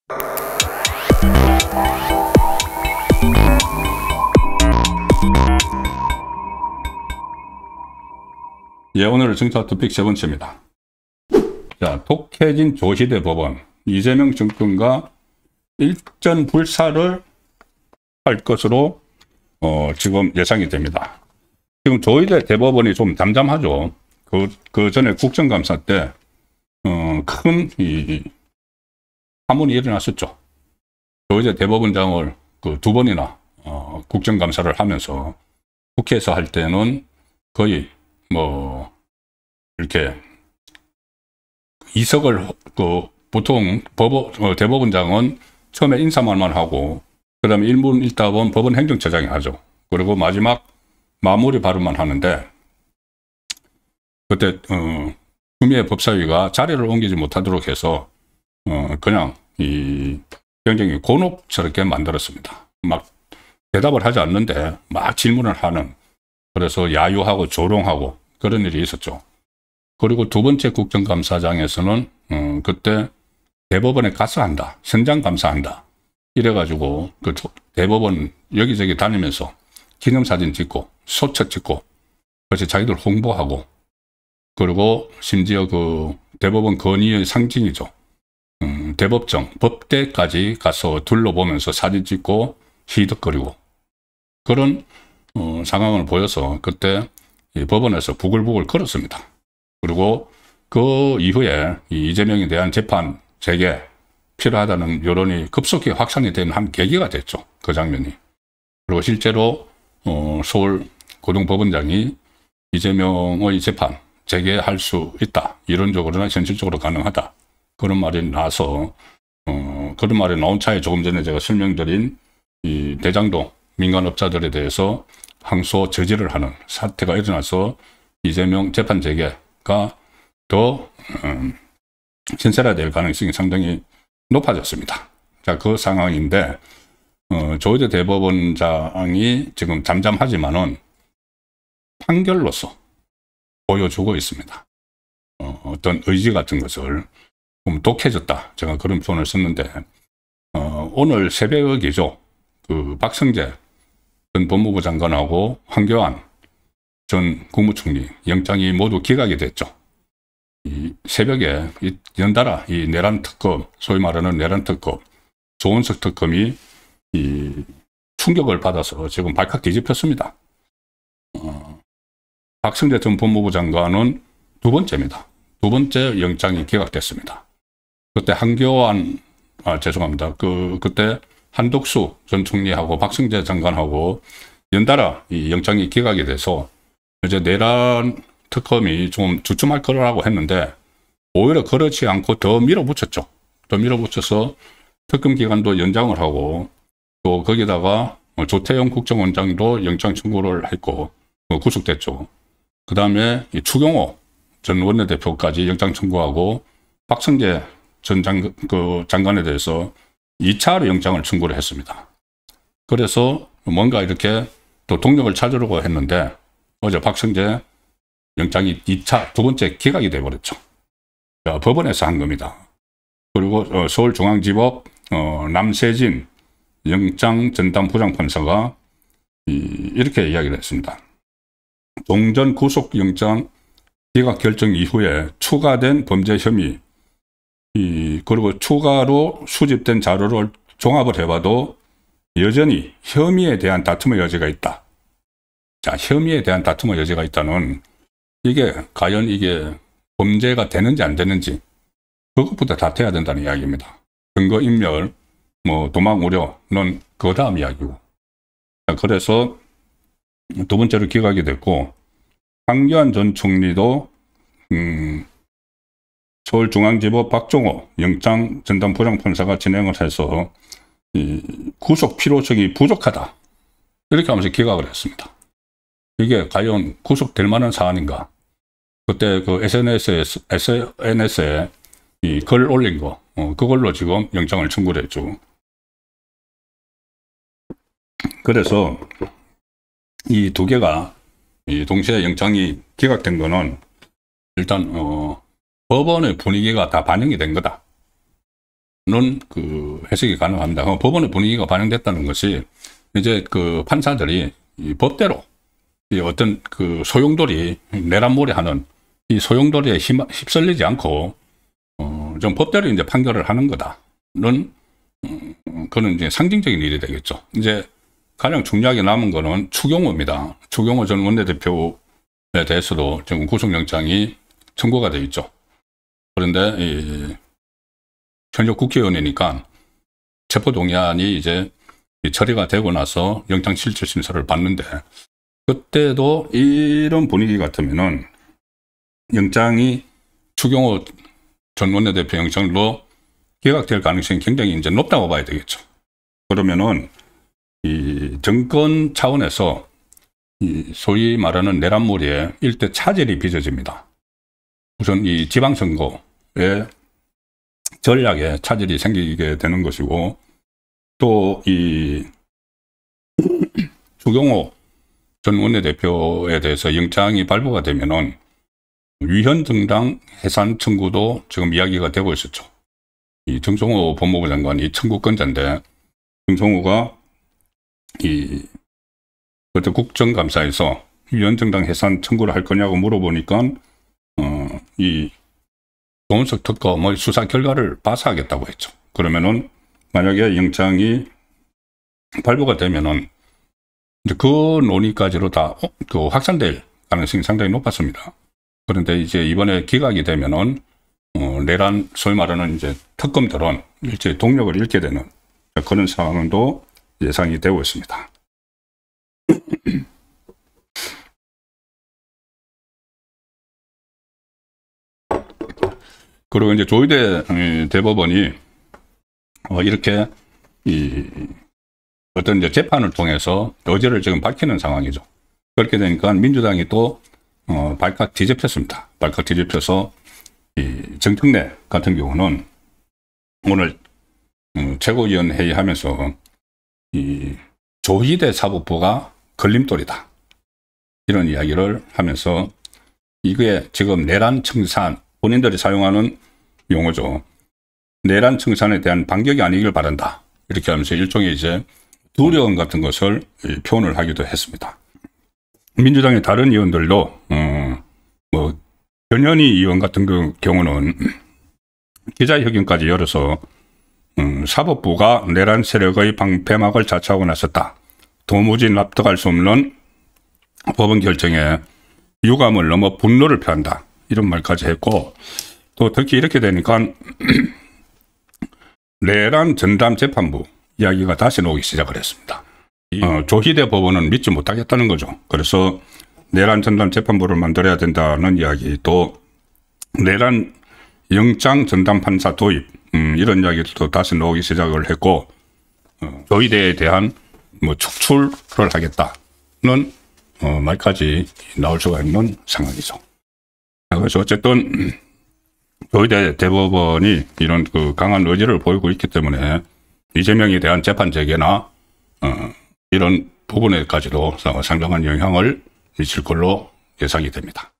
예, 오늘은 증차 토픽 세 번째입니다. 자, 독해진 조시대 법원, 이재명 정권과 일전 불사를 할 것으로 지금 예상이 됩니다. 지금 조희대 대법원이 좀 잠잠하죠. 그 전에 국정감사 때 큰 파문이 일어났었죠. 조희대 대법원장을 두 번이나 국정감사를 하면서 국회에서 할 때는 거의 이렇게 이석을 보통 대법원장은 처음에 인사말만 하고 그 다음에 일문일답은 법원 행정처장이 하죠. 그리고 마지막 마무리 발언만 하는데 그때 추미애 법사위가 자리를 옮기지 못하도록 해서 그냥 굉장히 곤혹스럽게 만들었습니다. 막 대답을 하지 않는데 막 질문을 하는, 그래서 야유하고 조롱하고 그런 일이 있었죠. 그리고 두 번째 국정감사장에서는 그때 대법원에 가서 한다, 현장 감사한다 이래가지고 그 대법원 여기저기 다니면서 기념사진 찍고 소책 찍고 그래서 자기들 홍보하고, 그리고 심지어 그 대법원 건의의 상징이죠. 대법정, 법대까지 가서 둘러보면서 사진 찍고 히득거리고 그런 상황을 보여서 그때 법원에서 부글부글 끓었습니다. 그리고 그 이후에 이재명에 대한 재판 재개 필요하다는 여론이 급속히 확산이 된 한 계기가 됐죠. 그 장면이. 그리고 실제로 서울 고등법원장이 이재명의 재판 재개할 수 있다, 이론적으로나 현실적으로 가능하다, 그런 말이 나서 그런 말이 나온 차에 조금 전에 제가 설명드린 이 대장동 민간업자들에 대해서 항소 저지를 하는 사태가 일어나서 이재명 재판 재개가 더 신설화될 가능성이 상당히 높아졌습니다. 자, 그 상황인데 조희대 대법원장이 지금 잠잠하지만은 판결로서 보여주고 있습니다. 어떤 의지 같은 것을 좀 독해졌다, 제가 그런 표현을 썼는데 오늘 새벽이죠. 그 박성재 전 법무부 장관하고 황교안 전 국무총리 영장이 모두 기각이 됐죠. 이 새벽에 연달아 이 내란 특검, 소위 말하는 내란 특검, 조은석 특검이 충격을 받아서 지금 발칵 뒤집혔습니다. 박성재 전 법무부 장관은 두 번째입니다. 두 번째 영장이 기각됐습니다. 그때 한교안, 죄송합니다. 그때 한덕수 전 총리하고 박성재 장관하고 연달아 이 영장이 기각이 돼서 이제 내란 특검이 좀 주춤할 거라고 했는데 오히려 그렇지 않고 더 밀어붙였죠. 더 밀어붙여서 특검 기간도 연장을 하고 또 거기다가 조태영 국정원장도 영장 청구를 했고 구속됐죠. 그 다음에 추경호 전 원내대표까지 영장 청구하고 박성재 전 장관에 대해서 2차로 영장을 청구를 했습니다. 그래서 뭔가 이렇게 또 동력을 찾으려고 했는데 어제 박성재 영장이 두 번째 기각이 돼버렸죠. 법원에서 한 겁니다. 그리고 서울중앙지법 남세진 영장 전담 부장판사가 이렇게 이야기를 했습니다. 종전 구속영장 기각 결정 이후에 추가된 범죄 혐의, 그리고 추가로 수집된 자료를 종합을 해봐도 여전히 혐의에 대한 다툼의 여지가 있다. 자, 혐의에 대한 다툼의 여지가 있다는 이게 과연 이게 범죄가 되는지 안 되는지 그것부터 다퉈야 된다는 이야기입니다. 증거인멸, 도망 우려는 그 다음 이야기고. 자, 그래서 두 번째로 기각이 됐고 황교안 전 총리도 서울중앙지법 박종호 영장 전담 부장판사가 진행을 해서 구속 필요성이 부족하다 이렇게 하면서 기각을 했습니다. 이게 과연 구속될 만한 사안인가? 그때 그 SNS에 글 올린 거 그걸로 지금 영장을 청구를 했죠. 그래서 이 두 개가 동시에 영장이 기각된 거는 일단 법원의 분위기가 다 반영이 된 거다. 그 해석이 가능합니다. 법원의 분위기가 반영됐다는 것이 이제 그 판사들이 이 법대로 이 어떤 그 소용돌이 내란몰이하는 이 소용돌이에 휩쓸리지 않고 좀 법대로 이제 판결을 하는 거다는 그런 이제 상징적인 일이 되겠죠. 이제 가장 중요하게 남은 거는 추경호입니다. 추경호 전 원내대표에 대해서도 지금 구속영장이 청구가 되어 있죠. 그런데 현역 국회의원이니까 체포동의안이 이제 처리가 되고 나서 영장실질심사를 받는데, 그때도 이런 분위기 같으면은 영장이 추경호 전 원내대표 영장으로 기각될 가능성이 굉장히 이제 높다고 봐야 되겠죠. 그러면은 이 정권 차원에서 이 소위 말하는 내란몰이에 일대 차질이 빚어집니다. 우선 이 지방선거에 전략에 차질이 생기게 되는 것이고, 또 이 추경호 전 원내대표에 대해서 영장이 발부가 되면은 위헌정당 해산 청구도 지금 이야기가 되고 있었죠. 이 정성호 법무부 장관이 청구권자인데, 정성호가 그때 국정감사에서 위헌정당 해산 청구를 할 거냐고 물어보니까 이 조은석 특검의 수사 결과를 봐서 하겠다고 했죠. 그러면은 만약에 영장이 발부가 되면은 이제 그 논의까지로 다 그 확산될 가능성이 상당히 높았습니다. 그런데 이제 이번에 기각이 되면은 내란 소위 말하는 이제 특검들은 일제히 동력을 잃게 되는 그런 상황도 예상이 되고 있습니다. 그리고 이제 조희대 대법원이 이렇게 어떤 이제 재판을 통해서 여죄를 지금 밝히는 상황이죠. 그렇게 되니까 민주당이 또 발칵 뒤집혔습니다. 발칵 뒤집혀서 이 정청래 같은 경우는 오늘 최고위원 회의하면서 이 조희대 사법부가 걸림돌이다, 이런 이야기를 하면서 이게 지금 내란 청산, 본인들이 사용하는 용어죠. 내란 청산에 대한 반격이 아니길 바란다, 이렇게 하면서 일종의 이제 두려움 같은 것을 표현을 하기도 했습니다. 민주당의 다른 의원들도 뭐 변현희 의원 같은 경우는 기자회견까지 열어서 사법부가 내란 세력의 방패막을 자처하고 나섰다, 도무지 납득할 수 없는 법원 결정에 유감을 넘어 분노를 표한다, 이런 말까지 했고, 또 특히 이렇게 되니까 내란 전담 재판부 이야기가 다시 나오기 시작을 했습니다. 조희대 법원은 믿지 못하겠다는 거죠. 그래서 내란 전담 재판부를 만들어야 된다는 이야기, 또 내란 영장 전담 판사 도입, 이런 이야기도 다시 나오기 시작을 했고, 조희대에 대한 뭐 축출을 하겠다는 말까지 나올 수가 있는 상황이죠. 그래서 어쨌든 조희대 대법원이 이런 그 강한 의지를 보이고 있기 때문에 이재명에 대한 재판 재개나 이런 부분에까지도 상당한 영향을 미칠 걸로 예상이 됩니다.